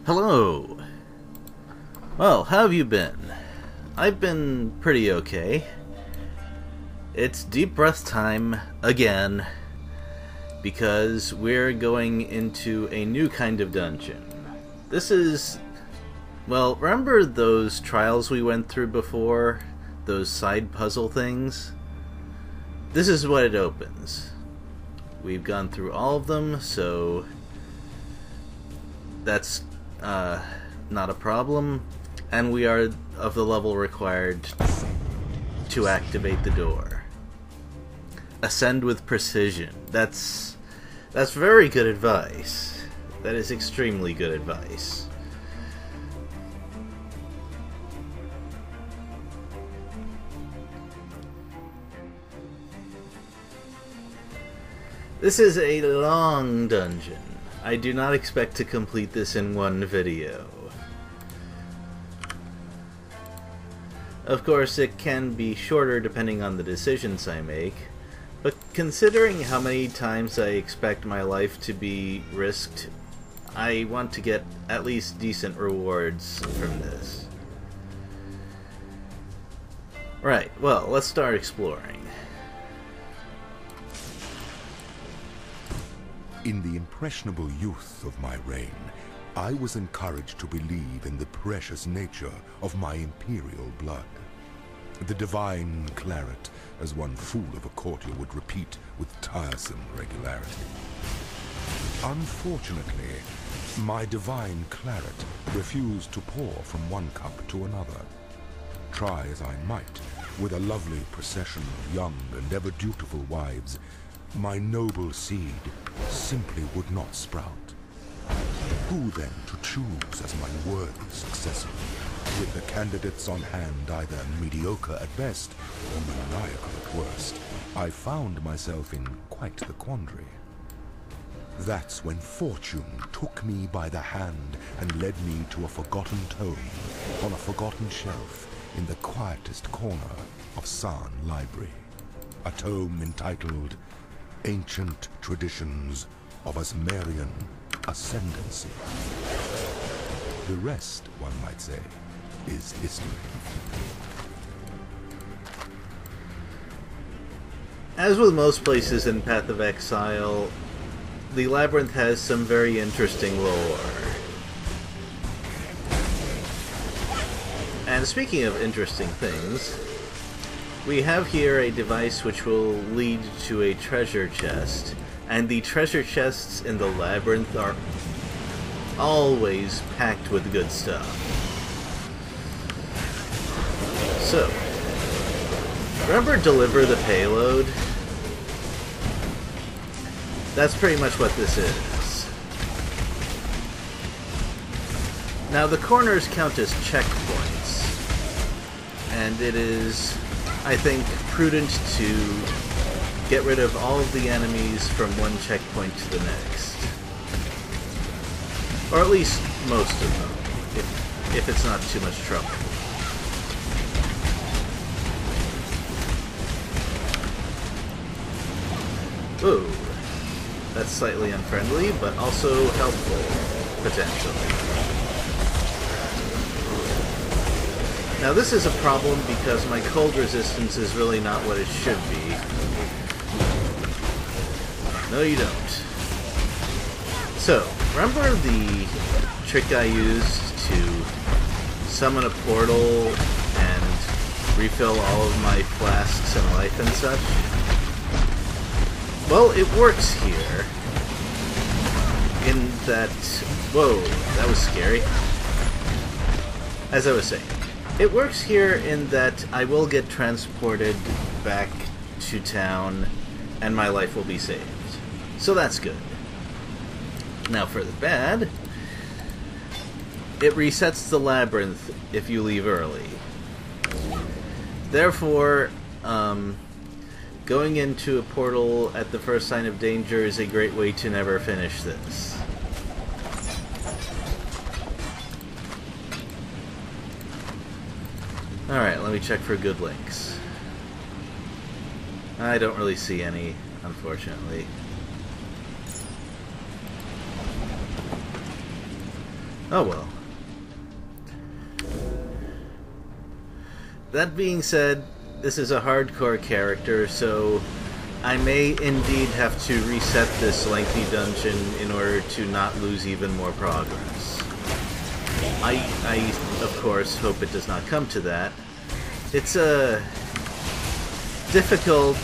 Hello! Well, how have you been? I've been pretty okay. It's deep breath time again, because we're going into a new kind of dungeon. This is... well, remember those trials we went through before? Those side puzzle things? This is what it opens. We've gone through all of them, so that's not a problem, and we are of the level required to activate the door. Ascend with precision. That's very good advice. That is extremely good advice. This is a long dungeon. I do not expect to complete this in one video. Of course, it can be shorter depending on the decisions I make, but considering how many times I expect my life to be risked, I want to get at least decent rewards from this. Right, well, let's start exploring. In the impressionable youth of my reign, I was encouraged to believe in the precious nature of my imperial blood. The divine claret, as one fool of a courtier would repeat with tiresome regularity. Unfortunately, my divine claret refused to pour from one cup to another. Try as I might, with a lovely procession of young and ever dutiful wives, my noble seed simply would not sprout. Who then to choose as my worthy successor? With the candidates on hand either mediocre at best or maniacal at worst, I found myself in quite the quandary. That's when fortune took me by the hand and led me to a forgotten tome on a forgotten shelf in the quietest corner of Exile Library. A tome entitled Ancient Traditions of Asmarian Ascendancy. The rest, one might say, is history. As with most places in Path of Exile, the Labyrinth has some very interesting lore. And speaking of interesting things, we have here a device which will lead to a treasure chest, and the treasure chests in the Labyrinth are always packed with good stuff. So, remember Deliver the Payload? That's pretty much what this is. Now the corners count as checkpoints, and it is, I think, prudent to get rid of all of the enemies from one checkpoint to the next. Or at least most of them, if it's not too much trouble. Ooh, that's slightly unfriendly, but also helpful, potentially. Now this is a problem because my cold resistance is really not what it should be. No, you don't. So, remember the trick I used to summon a portal and refill all of my flasks and life and such? Well, it works here. In that... whoa, that was scary. As I was saying, it works here in that I will get transported back to town, and my life will be saved. So that's good. Now for the bad, it resets the labyrinth if you leave early. Therefore, going into a portal at the first sign of danger is a great way to never finish this. Alright, let me check for good links. I don't really see any, unfortunately. Oh well. That being said, this is a hardcore character, so I may indeed have to reset this lengthy dungeon in order to not lose even more progress. I of course, hope it does not come to that. It's a difficult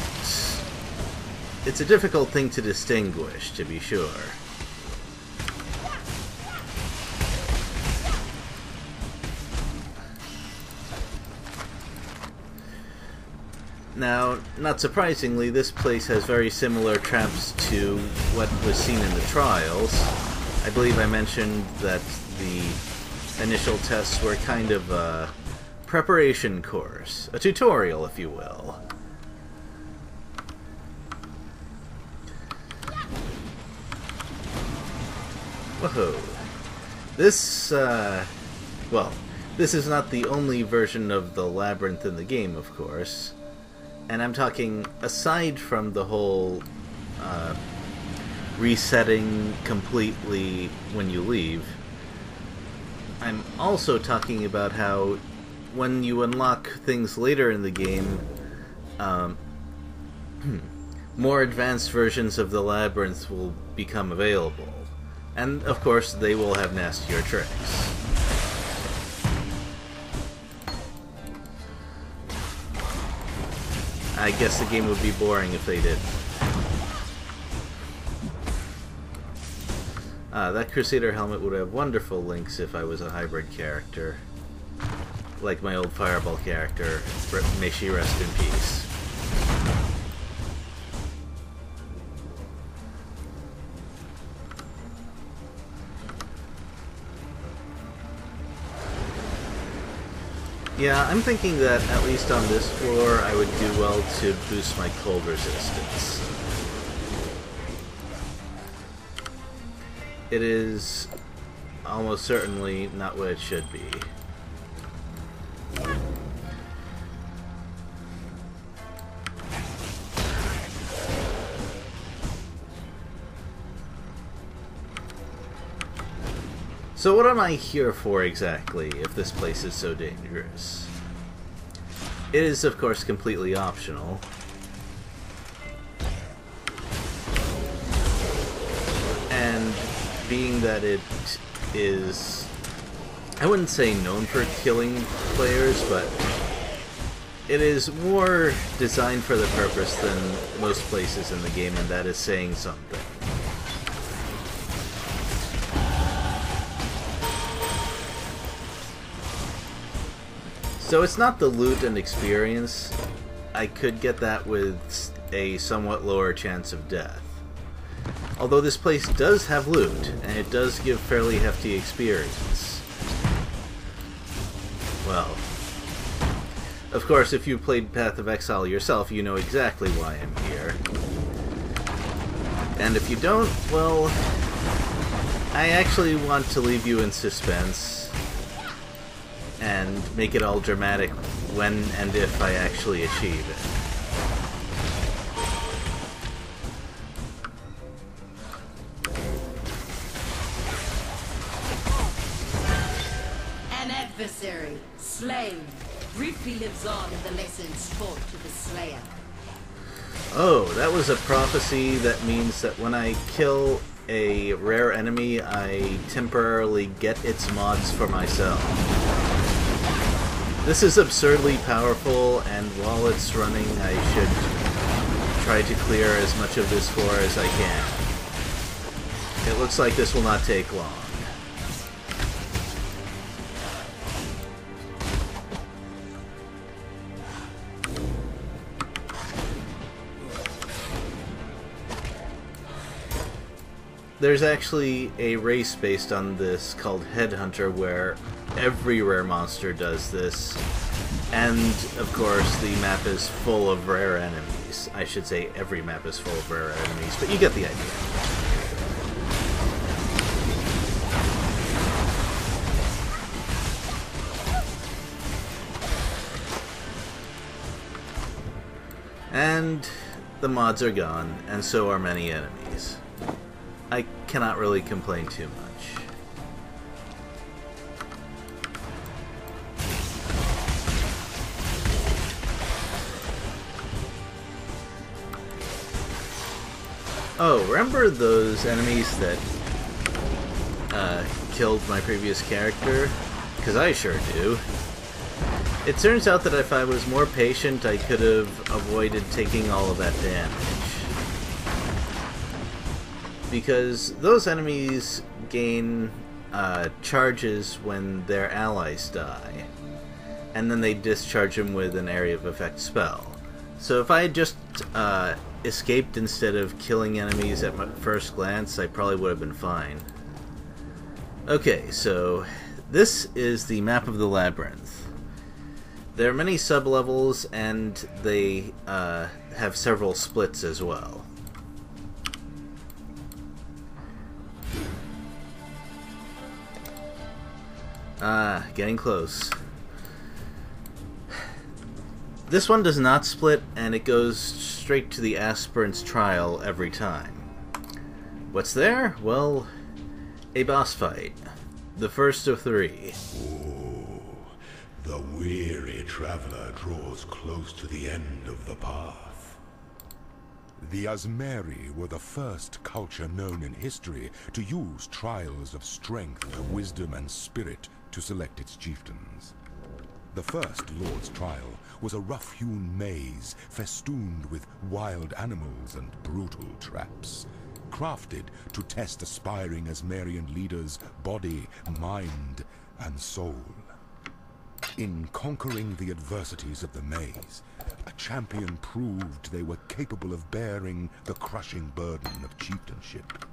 thing to distinguish, to be sure. Now, not surprisingly, this place has very similar traps to what was seen in the trials. I believe I mentioned that the initial tests were kind of a preparation course, a tutorial, if you will. Whoa. This, well, this is not the only version of the labyrinth in the game, of course. And I'm talking, aside from the whole resetting completely when you leave, I'm also talking about how when you unlock things later in the game, more advanced versions of the labyrinth will become available. And, of course, they will have nastier tricks. I guess the game would be boring if they did. That Crusader helmet would have wonderful links if I was a hybrid character. Like my old Fireball character. May she rest in peace. Yeah, I'm thinking that, at least on this floor, I would do well to boost my cold resistance. It is almost certainly not what it should be. So what am I here for exactly, if this place is so dangerous? It is, of course, completely optional. And being that it is, I wouldn't say known for killing players, but it is more designed for the purpose than most places in the game, and that is saying something. So it's not the loot and experience. I could get that with a somewhat lower chance of death. Although this place does have loot, and it does give fairly hefty experience. Well, of course, if you've played Path of Exile yourself, you know exactly why I'm here. And if you don't, well, I actually want to leave you in suspense and make it all dramatic when and if I actually achieve it. An adversary, slain. Briefly lives on in the lessons taught to the slayer. Oh, that was a prophecy that means that when I kill a rare enemy, I temporarily get its mods for myself. This is absurdly powerful, and while it's running, I should try to clear as much of this floor as I can. It looks like this will not take long. There's actually a race based on this called Headhunter, where every rare monster does this, and of course the map is full of rare enemies. I should say every map is full of rare enemies, but you get the idea. And the mods are gone, and so are many enemies. I cannot really complain too much. Oh, remember those enemies that killed my previous character? Because I sure do. It turns out that if I was more patient, I could have avoided taking all of that damage. Because those enemies gain charges when their allies die. And then they discharge them with an area of effect spell. So if I had just escaped instead of killing enemies at my first glance, I probably would have been fine. Okay, so this is the map of the labyrinth. There are many sub-levels, and they have several splits as well. Getting close. This one does not split, and it goes straight to the aspirant's trial every time. What's there? Well, a boss fight. The first of 3. Oh, the weary traveler draws close to the end of the path. The Azmeri were the first culture known in history to use trials of strength, wisdom, and spirit to select its chieftains. The first Lord's Trial was a rough-hewn maze festooned with wild animals and brutal traps, crafted to test aspiring Azmerian leaders' body, mind, and soul. In conquering the adversities of the maze, a champion proved they were capable of bearing the crushing burden of chieftainship.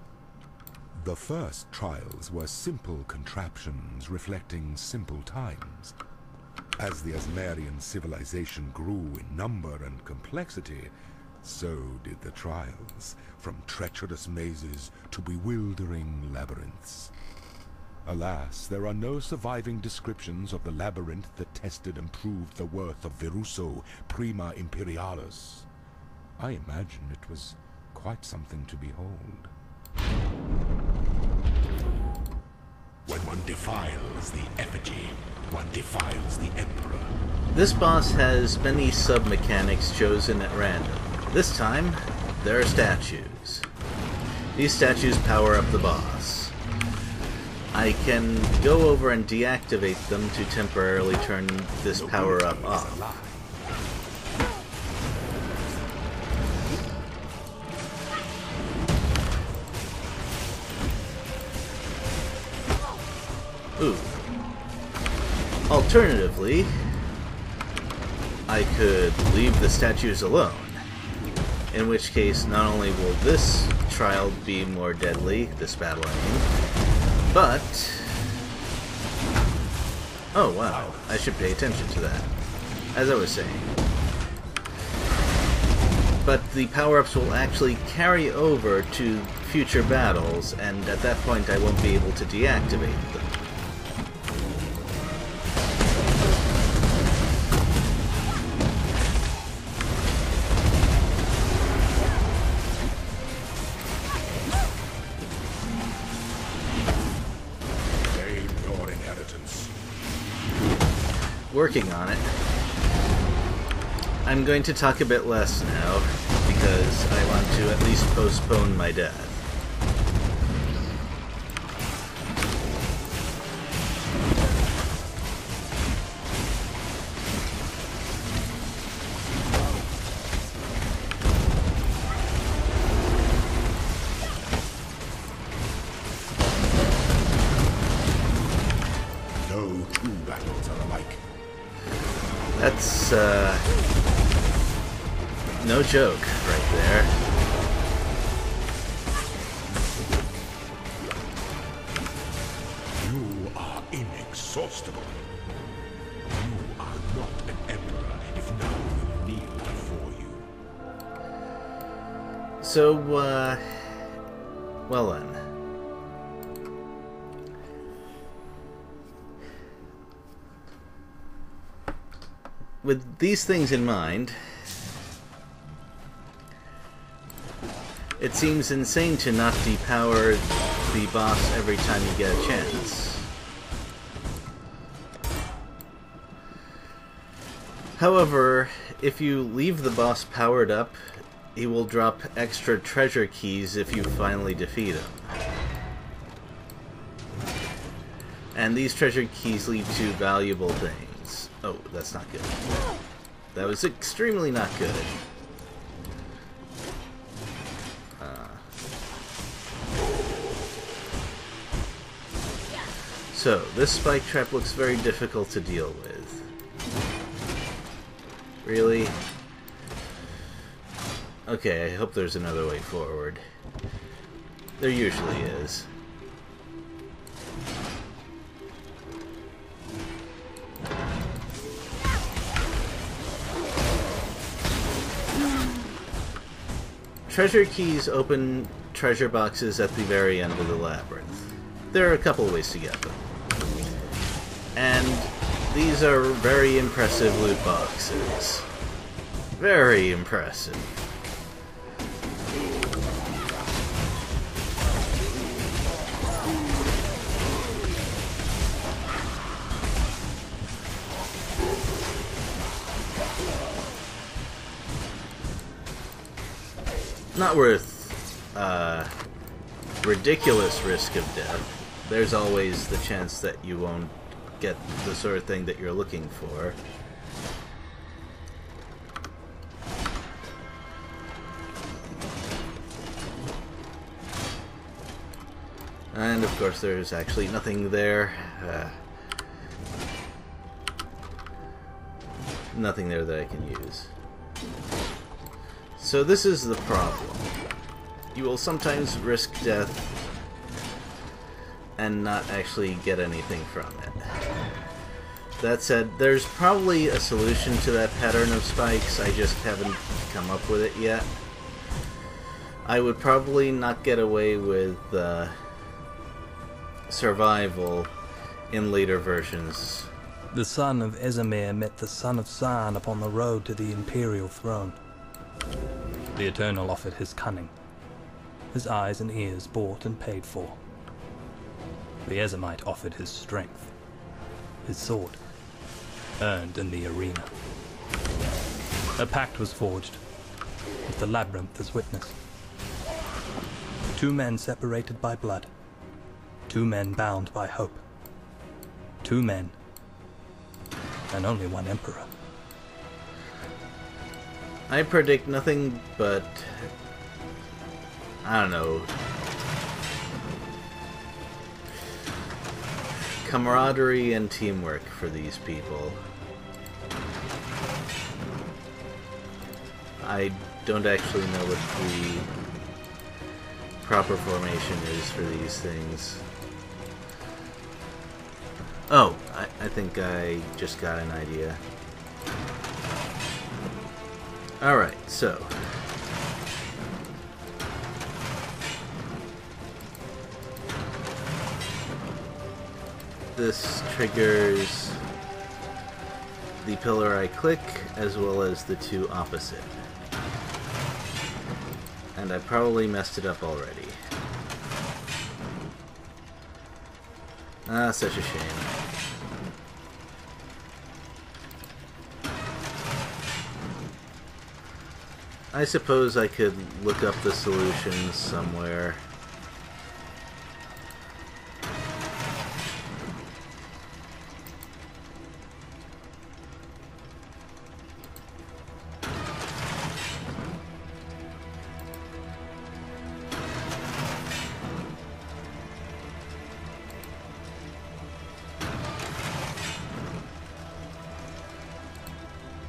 The first trials were simple contraptions reflecting simple times. As the Azmerian civilization grew in number and complexity, so did the trials, from treacherous mazes to bewildering labyrinths. Alas, there are no surviving descriptions of the labyrinth that tested and proved the worth of Viruso Prima Imperialis. I imagine it was quite something to behold. When one defiles the effigy, one defiles the Emperor. This boss has many sub-mechanics chosen at random. This time, there are statues. These statues power up the boss. I can go over and deactivate them to temporarily turn this power-up off. Ooh. Alternatively, I could leave the statues alone. In which case, not only will this trial be more deadly, this battle I mean, but... oh wow, I should pay attention to that, as I was saying. But the power-ups will actually carry over to future battles, and at that point I won't be able to deactivate them. Working on it. I'm going to talk a bit less now, because I want to at least postpone my death. No two battles are alike. That's, no joke right there. You are inexhaustible. You are not an emperor if none will kneel before you. So, well then. With these things in mind, it seems insane to not depower the boss every time you get a chance. However, if you leave the boss powered up he will drop extra treasure keys if you finally defeat him. And these treasure keys lead to valuable things. Oh, that's not good. That was extremely not good. So, this spike trap looks very difficult to deal with. Really? Okay, I hope there's another way forward. There usually is. Treasure keys open treasure boxes at the very end of the labyrinth. There are a couple ways to get them. And these are very impressive loot boxes. Very impressive. Not worth ridiculous risk of death. There's always the chance that you won't get the sort of thing that you're looking for. And of course there's actually nothing there. Nothing there that I can use. So this is the problem. You will sometimes risk death and not actually get anything from it. That said, there's probably a solution to that pattern of spikes, I just haven't come up with it yet. I would probably not get away with survival in later versions. The son of Esamir met the son of San upon the road to the Imperial throne. The Eternal offered his cunning, his eyes and ears bought and paid for. The Esamite offered his strength, his sword, earned in the arena. A pact was forged, with the labyrinth as witness. Two men separated by blood, two men bound by hope, two men, and only one emperor. I predict nothing but, I don't know, camaraderie and teamwork for these people. I don't actually know what the proper formation is for these things. Oh, I think I just got an idea. Alright, so this triggers the pillar I click as well as the two opposite. And I probably messed it up already. Ah, such a shame. I suppose I could look up the solutions somewhere.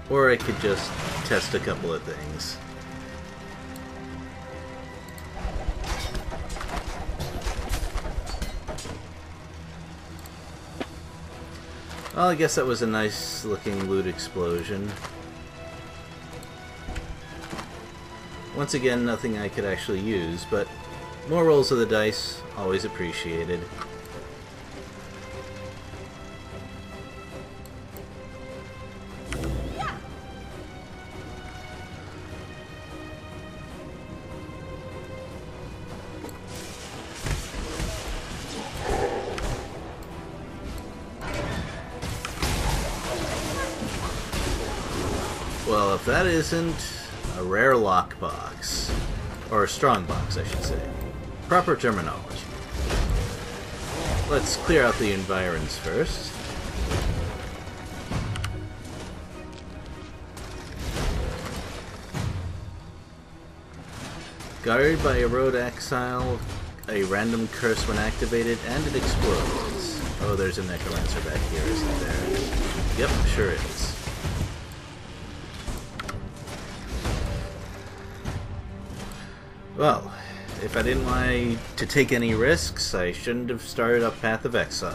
Or I could just test a couple of things. Well, I guess that was a nice looking loot explosion. Once again, nothing I could actually use, but more rolls of the dice, always appreciated. Well, if that isn't A rare lockbox. Or a strong box, I should say. Proper terminology. Let's clear out the environs first. Guarded by a road exile, a random curse when activated, and it explodes. Oh, there's a necromancer back here, isn't there? Yep, sure is. Well, if I didn't want to take any risks, I shouldn't have started up Path of Exile.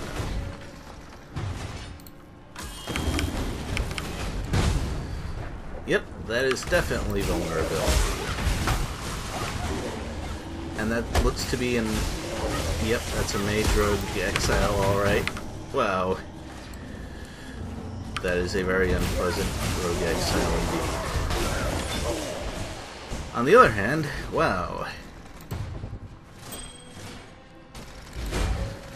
Yep, that is definitely vulnerability. And that looks to be in... Yep, that's a Mage Rogue Exile, alright. Wow. That is a very unpleasant Rogue Exile indeed. On the other hand, wow.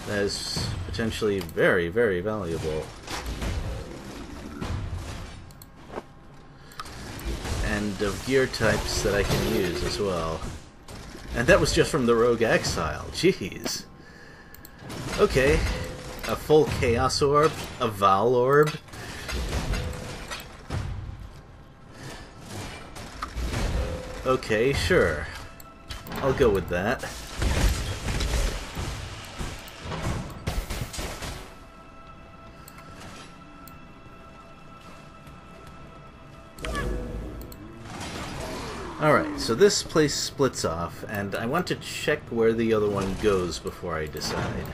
That is potentially very, very valuable. And of gear types that I can use as well. And that was just from the Rogue Exile. Jeez. Okay. A full Chaos Orb? A Val Orb? Okay, sure. I'll go with that. Alright, so this place splits off, and I want to check where the other one goes before I decide.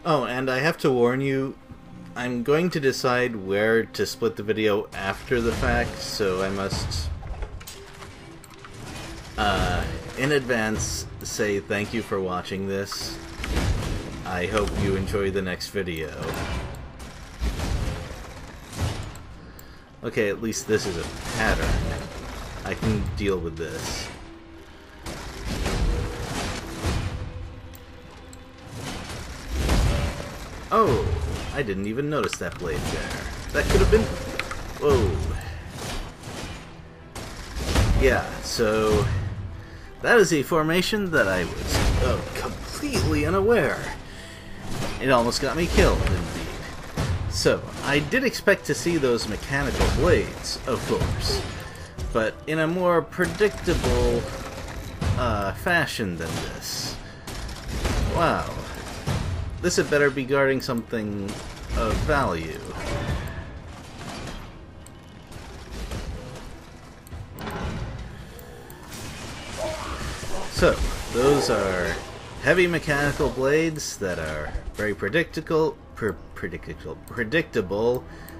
Oh, and I have to warn you, I'm going to decide where to split the video after the fact, so I must, in advance, say thank you for watching this. I hope you enjoy the next video. Okay, at least this is a pattern. I can deal with this. Oh! I didn't even notice that blade there. That could have been... Whoa. Yeah, so... That is a formation that I was completely unaware. It almost got me killed, indeed. So, I did expect to see those mechanical blades, of course, but in a more predictable fashion than this. Wow. This had better be guarding something of value. So, those are heavy mechanical blades that are very predictable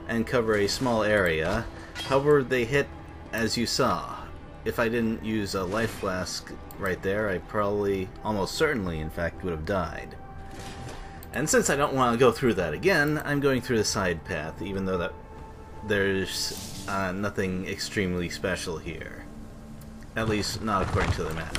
and cover a small area. However, they hit as you saw. If I didn't use a life flask right there, I probably, almost certainly, in fact, would have died. And since I don't want to go through that again, I'm going through the side path, even though that there's nothing extremely special here. At least, not according to the map.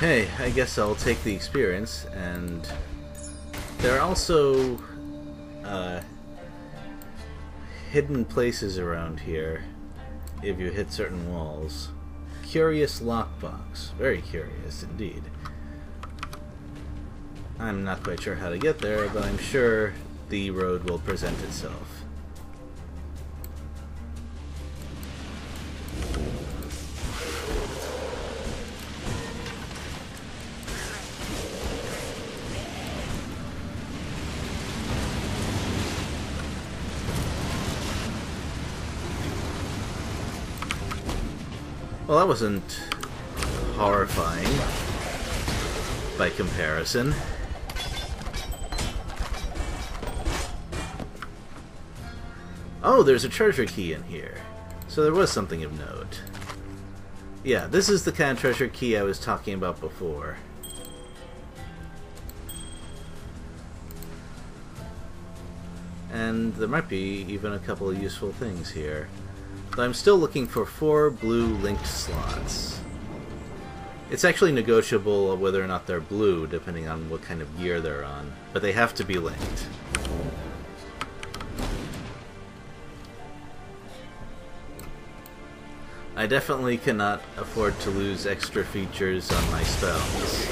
Hey, I guess I'll take the experience, and there are also hidden places around here if you hit certain walls. Curious lockbox. Very curious indeed. I'm not quite sure how to get there, but I'm sure the road will present itself. Well, that wasn't horrifying by comparison. Oh, there's a treasure key in here. So there was something of note. Yeah, this is the kind of treasure key I was talking about before. And there might be even a couple of useful things here. But I'm still looking for 4 blue linked slots. It's actually negotiable whether or not they're blue, depending on what kind of gear they're on. But they have to be linked. I definitely cannot afford to lose extra features on my spells.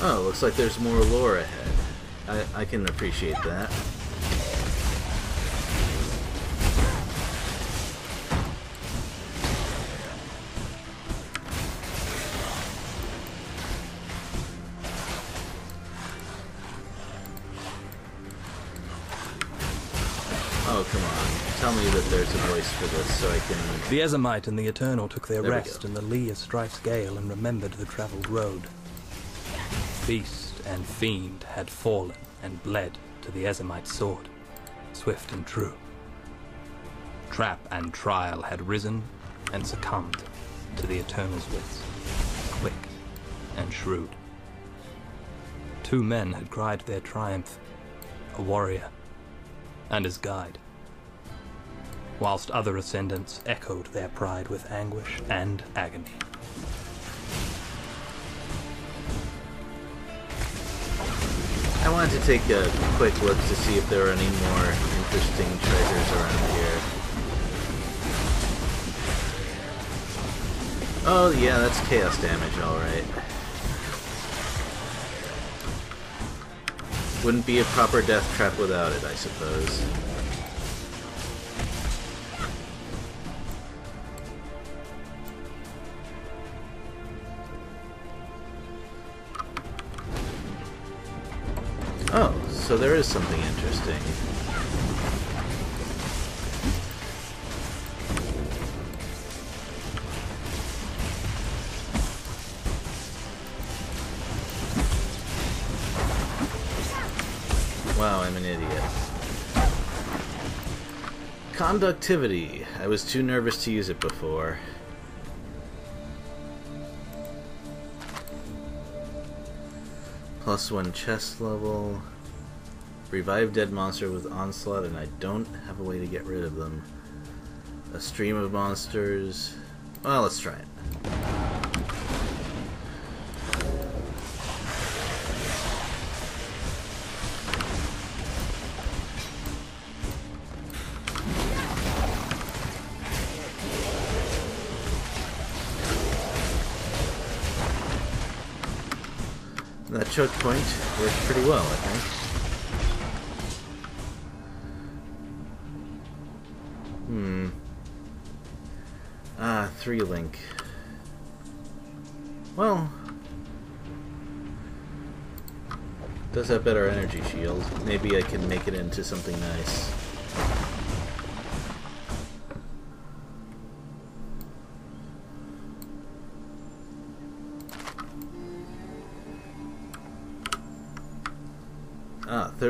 Oh, looks like there's more lore ahead. I can appreciate that. Oh, come on. Tell me that there's a voice for this so I can... The Ezomite and the Eternal took their There we rest go. in the lee of Strife's gale and remembered the travelled road. Beast and fiend had fallen and bled to the Ezomite's sword, swift and true. Trap and trial had risen and succumbed to the Eternal's wits, quick and shrewd. 2 men had cried their triumph, a warrior and his guide, whilst other ascendants echoed their pride with anguish and agony. I wanted to take a quick look to see if there are any more interesting treasures around here. Oh yeah, that's chaos damage, alright. Wouldn't be a proper death trap without it, I suppose. Oh, so there is something interesting. Wow, I'm an idiot. Conductivity. I was too nervous to use it before. +1 chest level. Revive dead monster with onslaught, and I don't have a way to get rid of them. A stream of monsters. Well, let's try it. That choke point worked pretty well, I think. 3 link. Well, does have better energy shield. Maybe I can make it into something nice.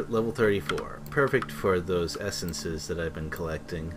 Level 34. Perfect for those essences that I've been collecting.